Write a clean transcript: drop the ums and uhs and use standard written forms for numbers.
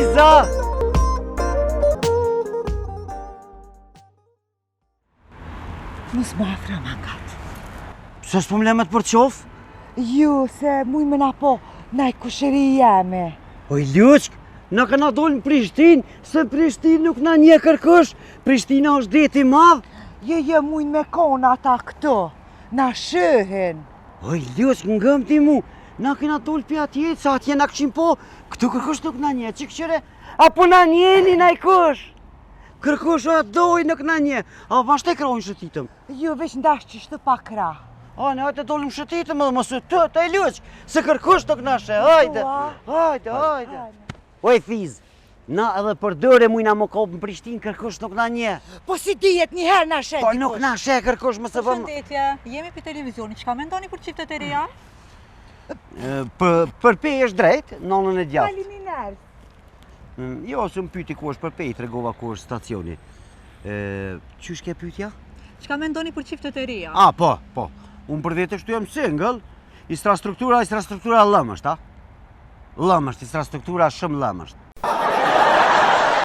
Fiza! Mos më afra mangat. Pse s'po më lemet për qofë? Ju, se muj me na po, na i kushëri jeme. Oj, Luçk, na këna dollë në Prishtinë, se Prishtinë nuk na nje kërkush. Prishtina është deti madh. Je muj me kona ata këtu, na shëhen. Oj, Luçk, ngëm ti mu, na këna dollë për atje, sa atje na këshim po, këtu kërkush nuk na nje, që këqyre, apo na njeni na i kush? Kërkush o doj nuk na nje, a vashte krojnë shëtitëm. Ju, veç ndash që shtë pa kra. A, ne hajte dollim shëtitëm edhe mësë të e Luçk, se kërkush nuk na shë, hajde, hajde. Oj, Fiz, na edhe për dëre mujna më kopë në Prishtinë, kërkush nuk na nje. Po si dijet njëherë na shë Po nuk na shë kërkush më se vëmë. Përshëndetje, jemi për televizioni, çka mendoni për çiftet e reja? Për pej është drejt, nonën e djathtë. Faleminderit. Jo, se më pyti ku është për pej, tregova ku është stacioni. Qysh ke pyetja? Çka mendoni për çiftet e reja? A, po. Unë për vete shtu jam single, infrastruktura lëmësht, a? Lëmësht, infrastruktura shumë lëmësht.